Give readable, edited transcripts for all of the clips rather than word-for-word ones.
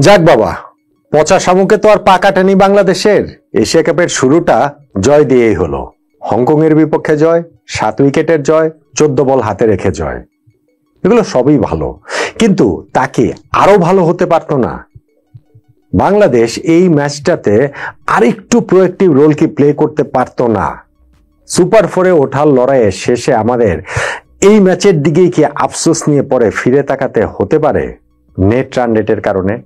যাক বাবা, পচা শামুকে তো আর পা কাটেনি বাংলাদেশের। এশিয়া কাপের শুরুটা জয় দিয়েই হলো। হংকং এর বিপক্ষে জয়, 7 উইকেটের জয়, 14 বল হাতে রেখে জয়, এগুলো সবই ভালো, কিন্তু তাকে আরো ভালো হতে পারতো না? বাংলাদেশ এই ম্যাচটাতে আরেকটু প্রোঅ্যাক্টিভ রোল কি প্লে করতে পারতো না? সুপার 4-এ ওঠার লড়াইয়ে শেষে আমাদের এই ম্যাচের দিকেই কি আফসোস নিয়ে পরে ফিরে তাকাতে হতে পারে নেট রান রেটের কারণে?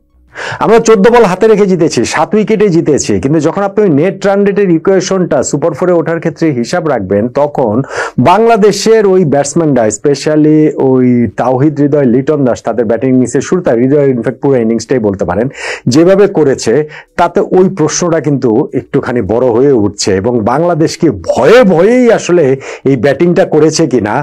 আমরা 14 বল হাতে রেখে জিতেছি, 7 উইকেটে জিতেছি, কিন্তু যখন আপনি নেট রান রেটের ইকুয়েশনটা সুপার 4-এ ওঠার ক্ষেত্রে হিসাব রাখবেন, তখন বাংলাদেশের ওই ব্যাটসম্যানরা, স্পেশালি ওই তাওহিদ হৃদয়, লিটন দাস, তাদের ব্যাটিং ইনিংসের শুরুটা, হৃদয় ইনফ্যাক্ট পুরো ইনিংসটাই বলতে পারেন, যেভাবে করেছে তাতে ওই প্রশ্নটা কিন্তু একটুখানি বড় হয়ে উঠছে। এবং বাংলাদেশ কি ভয়ে ভয়েই আসলে এই ব্যাটিংটা করেছে কিনা,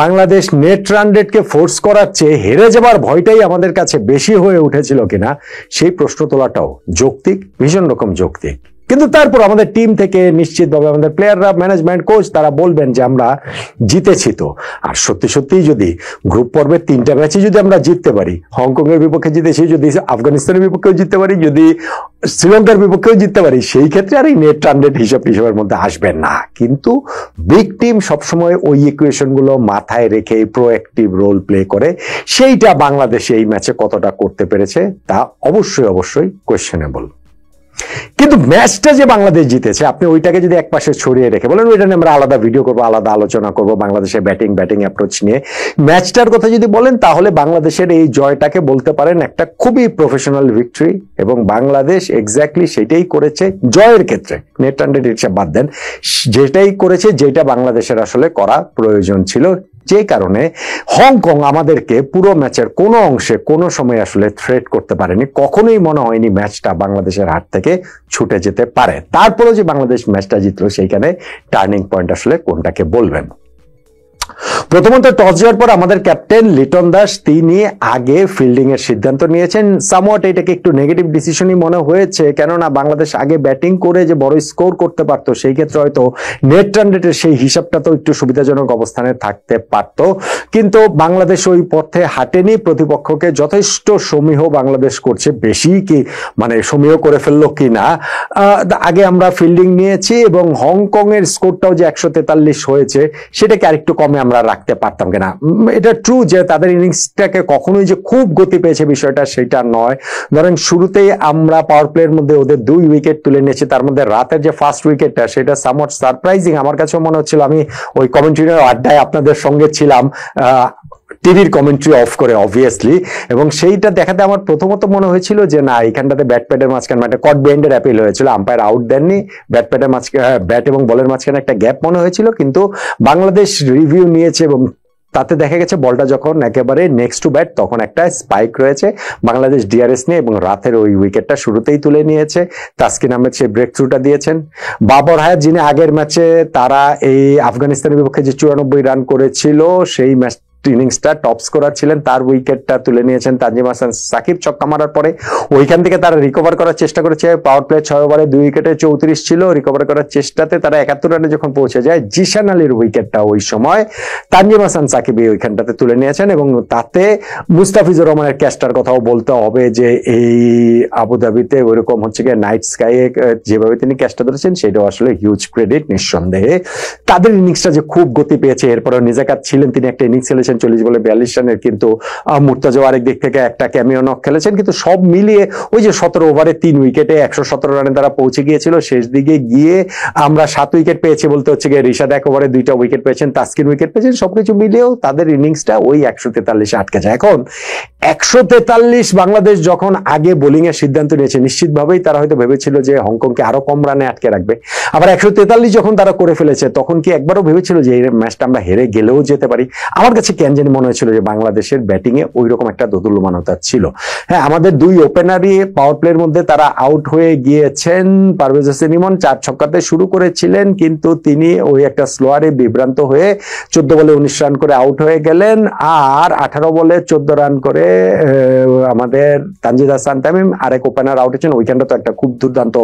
বাংলাদেশ নেট রান রেটকে ফোর্স করার চেয়ে হেরে যাবার ভয়টাই আমাদের কাছে বেশি হয়ে উঠেছিল কিনা, সেই প্রশ্ন তোলাটাও যৌক্তিক, ভীষণ রকম যৌক্তিক। কিন্তু তারপর আমাদের টিম থেকে নিশ্চিতভাবে আমাদের প্লেয়াররা, ম্যানেজমেন্ট, কোচ তারা বলবেন যে আমরা জিতেছি তো। আর সত্যি সত্যিই যদি গ্রুপ পর্বের 3টা ম্যাচে যদি আমরা জিততে পারি, হংকং এর বিপক্ষে জিতেছি, যদি আফগানিস্তানের বিপক্ষেও জিততে পারি, যদি শ্রীলঙ্কার বিপক্ষেও জিততে পারি, সেই ক্ষেত্রে আর এই নেট রান রেট হিসাবের মধ্যে আসবে না। কিন্তু বিগ টিম সবসময় ওই ইকুয়েশন গুলো মাথায় রেখে প্রোঅ্যাক্টিভ রোল প্লে করে, সেইটা বাংলাদেশে এই ম্যাচে কতটা করতে পেরেছে তা অবশ্যই কোয়েশ্চেনেবল। কিন্তু ম্যাচটা যে বাংলাদেশ জিতেছে, আপনি ওইটাকে যদি একপাশে ছড়িয়ে রেখে বলেন ওইটা নিয়ে আমরা আলাদা ভিডিও করবো, আলাদা আলোচনা করবো, বাংলাদেশের ব্যাটিং অ্যাপ্রোচ নিয়ে, ম্যাচটার কথা যদি বলেন, তাহলে বাংলাদেশের এই জয়টাকে বলতে পারেন একটা খুবই প্রফেশনাল ভিক্টরি। এবং বাংলাদেশ এক্স্যাক্টলি সেটাই করেছে জয়ের ক্ষেত্রে, নেট রান রেট হিসাব বাদ দেন, যেটাই করেছে যেটা বাংলাদেশের আসলে করা প্রয়োজন ছিল। যে কারণে হংকং আমাদেরকে পুরো ম্যাচের কোনো অংশে কোনো সময় আসলে থ্রেট করতে পারেনি। কখনোই মনে হয়নি ম্যাচটা বাংলাদেশের হাত থেকে ছুটে যেতে পারে। তারপরেও যে বাংলাদেশ ম্যাচটা জিতলো, সেইখানে টার্নিং পয়েন্ট আসলে কোনটাকে বলবেন? প্রথমত টস যাওয়ার পর আমাদের ক্যাপ্টেন লিটন দাস তিনি আগে ফিল্ডিং এর সিদ্ধান্ত নিয়েছেন। সামওয়াট এটাকে একটু নেগেটিভ ডিসিশনই মনে হয়েছে, কেননা বাংলাদেশ আগে ব্যাটিং করে যে বড় স্কোর করতে পারতো, সেই ক্ষেত্রে হয়তো নেট রান রেটের সেই হিসাবটা তো একটু সুবিধাজনক অবস্থানে থাকতে পারত। কিন্তু বাংলাদেশ ওই পথে হাঁটেনি, প্রতিপক্ষকে যথেষ্ট সমীহ বাংলাদেশ করছে, বেশি কি মানে সমীহ করে ফেললো কিনা। আগে আমরা ফিল্ডিং নিয়েছি এবং হংকং এর স্কোরটাও যে 143 হয়েছে, সেটাকে আরেকটু কমে আমরা রাখতে পারতাম কিনা। এটা ট্রু যে তাদের ইনিংসটাকে কখনোই যে খুব গতি পেয়েছে বিষয়টা সেটা নয়। ধরেন শুরুতেই আমরা পাওয়ার প্লের মধ্যে ওদের 2 উইকেট তুলে নিয়েছি, তার মধ্যে রাতের যে ফার্স্ট উইকেটটা সেটা সামওয়াট সারপ্রাইজিং আমার কাছে মনে হচ্ছিল। আমি ওই কমেন্ট্রির আড্ডায় আপনাদের সঙ্গে ছিলাম, টিভির কমেন্ট্রি অফ করে অবভিয়াসলি, এবং সেইটা দেখাতে আমার প্রথমত মনে হয়েছিল যে না, এইখানটাতে ব্যাট প্যাডের মাঝখানে মানে কট বেন্ডের অ্যাপিল হয়েছিল, আম্পায়ার আউট দেননি, ব্যাট প্যাডের মাঝখানে ব্যাট এবং বলের মাঝখানে একটা গ্যাপ মনে হয়েছিল। কিন্তু বাংলাদেশ রিভিউ নিয়েছে এবং তাতে দেখা গেছে বলটা যখন একেবারে নেক্সট টু ব্যাট, তখন একটা স্পাইক রয়েছে, বাংলাদেশ ডিআরএস নিয়ে এবং রাতের ওই উইকেটটা শুরুতেই তুলে নিয়েছে। তাসকিন আহমেদ সেই ব্রেক থ্রুটা দিয়েছেন। বাবর হায়াত যিনি আগের ম্যাচে তারা এই আফগানিস্তানের বিপক্ষে যে 94 রান করেছিল, সেই ম্যাচ ইনিংসটা টপ স্কোরার ছিলেন, তার উইকেটটা তুলে নিয়েছেন তানজিম হাসান সাকিব ছক্কা মারার পরে। ওইখান থেকে তারা রিকভার করার চেষ্টা করেছে, পাওয়ার প্লে 6 ওভারে 2 উইকেটে 34 ছিল, রিকভার করার চেষ্টাতে তারা 71 রানে যখন পৌঁছে যায়, জিশান আলীর উইকেটটা ওই সময় তানজিম হাসান সাকিব এই ওইখানটাতে তুলে নিয়েছেন। এবং তাতে মুস্তাফিজুর রহমানের ক্যাচটার কথাও বলতে হবে যে এই আবুধাবিতে ওইরকম হচ্ছে গিয়ে নাইট স্কাইয়ে যেভাবে তিনি ক্যাচটা ধরেছেন, সেটাও আসলে হিউজ ক্রেডিট নিঃসন্দেহে। তাদের ইনিংসটা যে খুব গতি পেয়েছে, এরপরে নিজাকাত ছিলেন, তিনি একটা ইনিংস খেলেছেন 40 বলে 42 রানের, কিন্তু মুর্তাজা আরেক দিক থেকে একটা ক্যামিও নক খেলেছেন। কিন্তু সব মিলিয়ে ওই যে 17 ওভারে 3 উইকেটে 117 রানে তারা পৌঁছে গিয়েছিল, শেষ দিকে গিয়ে আমরা 7 উইকেট পেয়েছি বলতে হচ্ছে গিয়ে রিশাদ 1 ওভারে 2টা উইকেট পেয়েছেন, তাসকিন উইকেট পেয়েছেন, সবকিছু মিলিয়েও তাদের ইনিংসটা ওই 143 আটকে যায়। এখন 143 বাংলাদেশ যখন আগে বোলিং এর সিদ্ধান্ত নিয়েছে, নিশ্চিতভাবেই তারা হয়তো ভেবেছিল যে হংকংকে আরো কম রানে আটকে রাখবে। আবার 143 যখন তারা করে ফেলেছে, তখন কি একবারও ভেবেছিল যে এই ম্যাচটা আমরা হেরে গেলেও যেতে পারি? আমার কাছে কেন জানি মনে হয়েছিল যে বাংলাদেশের ব্যাটিং এ ওই রকম একটা দোদুল্যমানতা ছিল। হ্যাঁ, আমাদের 2 ওপেনারই পাওয়ার প্লের মধ্যে তারা আউট হয়ে গিয়েছেন। পারভেজ হোসেন ইমন 4 ছক্কাতে শুরু করেছিলেন, কিন্তু তিনি ওই একটা স্লোয়ারে বিভ্রান্ত হয়ে 14 বলে 19 রান করে আউট হয়ে গেলেন। আর 18 বলে 14 রান করে আমাদের তানজিদ হাসান তামিম আরেক ওপেনার আউট হয়েছেন। ওইখানটা তো একটা খুব দুর্দান্ত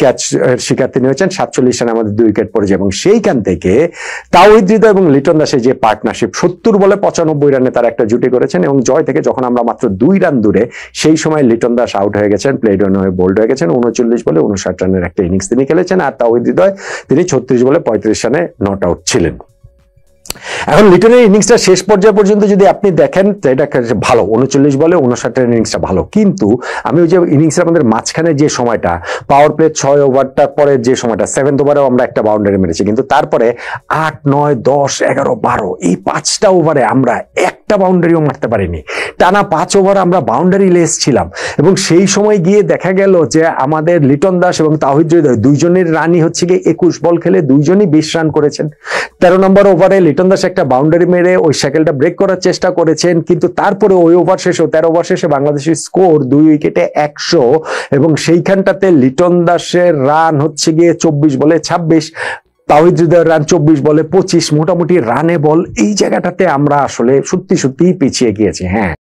ক্যাচ শিকার তিনি হয়েছেন। 47 রানে আমাদের 2 উইকেট পড়েছে এবং সেইখান থেকে তাওহিদ হৃদয় এবং লিটন দাসের যে পার্টনারশিপ, 70 বলে 95 রানে তারা একটা জুটি করেছেন এবং জয় থেকে যখন আমরা মাত্র 2 রান দূরে, সেই সময় লিটন দাস আউট হয়ে গেছেন, প্লেড হয়ে বোল্ড হয়ে গেছেন। 39 বলে 59 রানের একটা ইনিংস তিনি খেলেছেন, আর তাওহিদ হৃদয় তিনি 36 বলে 35 রানে নট আউট ছিলেন। এখন লিটনের ইনিংসটা শেষ পর্যায়ে পর্যন্ত যদি আপনি দেখেন, এটা ভালো, 39 বলে 59 রানের ইনিংসটা ভালো, কিন্তু আমি ওই যে ইনিংসের আমাদের মাঝখানে যে সময়টা, পাওয়ার প্লে 6 ওভারটার পরে যে সময়টা, 7th ওভারেও আমরা একটা বাউন্ডারি মেরেছি, কিন্তু তারপরে 8, 9, 10, 11, 12 এই 5টা ওভারে আমরা একটা বাউন্ডারিও মারতে পারিনি। টানা 5 ওভার আমরা বাউন্ডারি লেস ছিলাম, এবং সেই সময় গিয়ে দেখা গেল যে আমাদের লিটন দাস এবং তাওহিদ হৃদয় দুইজনের রানই হচ্ছে গিয়ে 21 বল খেলে দুইজনই 20 রান করেছেন। 13 নম্বর ওভারে লিটন দাস একটা বাউন্ডারি মেরে ওই সাইকেলটা ব্রেক করার চেষ্টা করেছেন, কিন্তু তারপরে ওই ওভার শেষে 13 ওভার শেষে বাংলাদেশের স্কোর 2 উইকেটে 100, এবং সেইখানটাতে লিটন দাসের রান হচ্ছে গিয়ে 24 বলে 26, তাওহিদ হৃদয়ের রান 24 বলে 25, মোটামুটি রানে বল এই জায়গাটাতে আমরা আসলে সত্যি সত্যিই পিছিয়ে গিয়েছি। হ্যাঁ,